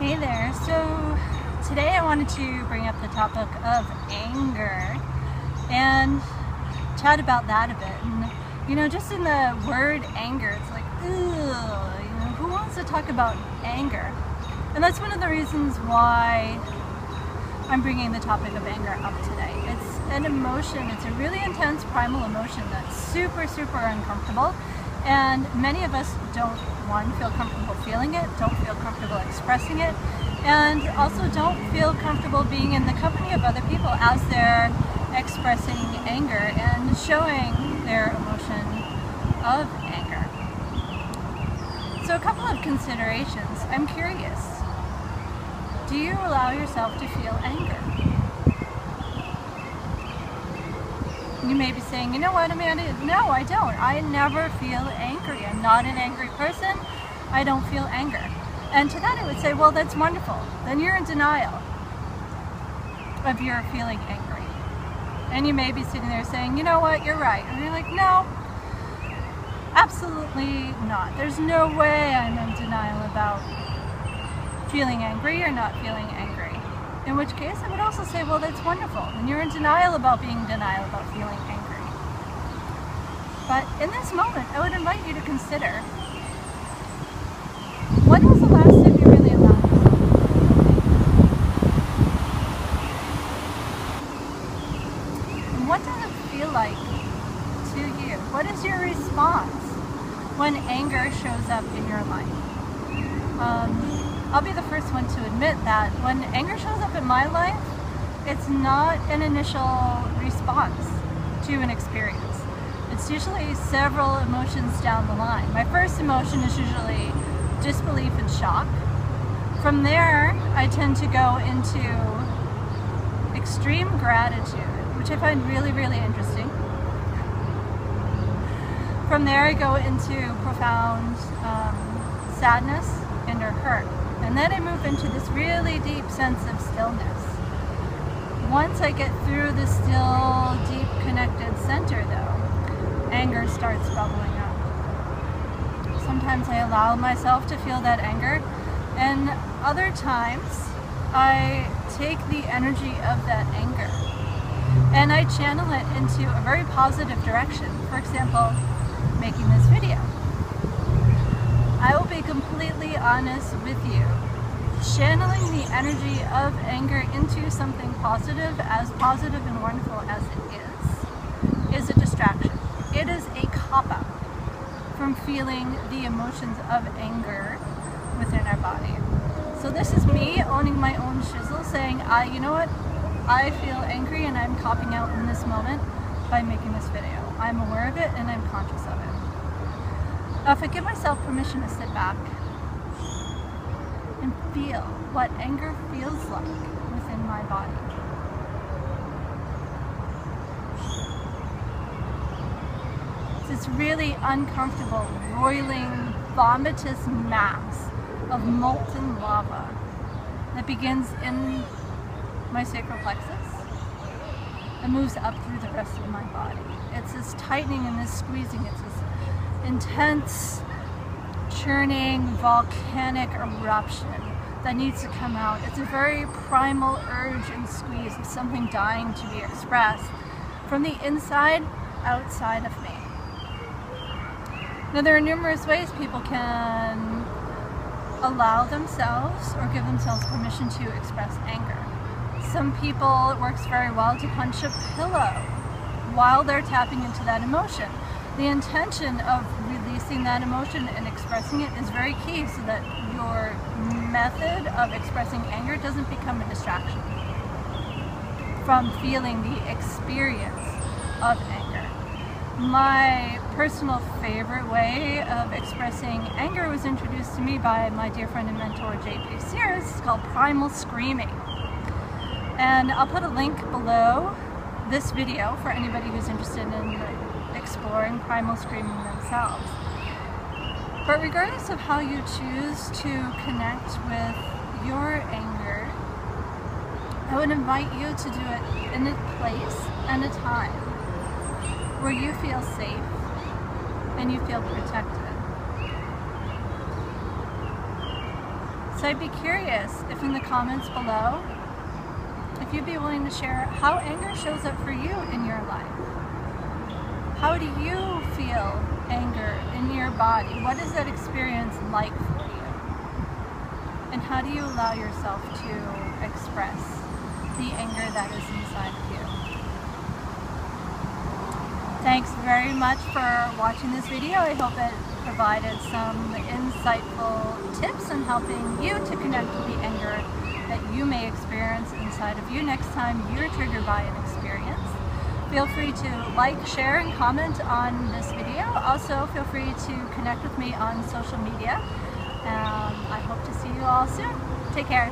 Hey there, so today I wanted to bring up the topic of anger and chat about that a bit. And you know, just in the word anger, it's like, ugh, you know, who wants to talk about anger? And that's one of the reasons why I'm bringing the topic of anger up today. It's an emotion, it's a really intense primal emotion that's super uncomfortable, and many of us don't, one, feel comfortable feeling it, don't feel comfortable expressing it, and also don't feel comfortable being in the company of other people as they're expressing anger and showing their emotion of anger. So a couple of considerations. I'm curious, do you allow yourself to feel anger? You may be saying, you know what, Amanda? No, I don't. I never feel angry. I'm not an angry person. I don't feel anger. And to that I would say, well, that's wonderful. Then you're in denial of your feeling angry. And you may be sitting there saying, you know what, you're right. And you're like, no, absolutely not. There's no way I'm in denial about feeling angry or not feeling angry. In which case, I would also say, well, that's wonderful. And you're in denial about being in denial about feeling angry. But in this moment, I would invite you to consider, when was the last time you really allowed yourself to feel? And what does it feel like to you? What is your response when anger shows up in your life? I'll be the first one to admit that when anger shows up in my life, it's not an initial response to an experience. It's usually several emotions down the line. My first emotion is usually disbelief and shock. From there, I tend to go into extreme gratitude, which I find really interesting. From there, I go into profound sadness and or hurt. And then I move into this really deep sense of stillness. Once I get through the still, deep, connected center, though, anger starts bubbling up. Sometimes I allow myself to feel that anger, and other times I take the energy of that anger and I channel it into a very positive direction. For example, making this video. I will be completely honest with you. Channeling the energy of anger into something positive, as positive and wonderful as it is a distraction. It is a cop-out from feeling the emotions of anger within our body. So this is me owning my own shizzle, saying, you know what? I feel angry and I'm copping out in this moment by making this video. I'm aware of it and I'm conscious of it. If I give myself permission to sit back and feel what anger feels like within my body. It's this really uncomfortable, roiling, vomitous mass of molten lava that begins in my sacral plexus and moves up through the rest of my body. It's this tightening and this squeezing. It's this intense, churning, volcanic eruption that needs to come out. It's a very primal urge and squeeze of something dying to be expressed from the inside outside of me. Now, there are numerous ways people can allow themselves or give themselves permission to express anger. Some people, it works very well to punch a pillow while they're tapping into that emotion. The intention of releasing that emotion and expressing it is very key, so that your method of expressing anger doesn't become a distraction from feeling the experience of anger. My personal favorite way of expressing anger was introduced to me by my dear friend and mentor J.P. Sears. It's called Primal Screaming. And I'll put a link below this video for anybody who's interested in exploring primal screaming themselves. But regardless of how you choose to connect with your anger, I would invite you to do it in a place and a time where you feel safe and you feel protected. So I'd be curious if in the comments below, if you'd be willing to share how anger shows up for you in your life. How do you feel anger in your body? What is that experience like for you? And how do you allow yourself to express the anger that is inside of you? Thanks very much for watching this video. I hope it provided some insightful tips in helping you to connect with the anger that you may experience inside of you next time you're triggered by an experience. Feel free to like, share, and comment on this video. Also, feel free to connect with me on social media. I hope to see you all soon. Take care.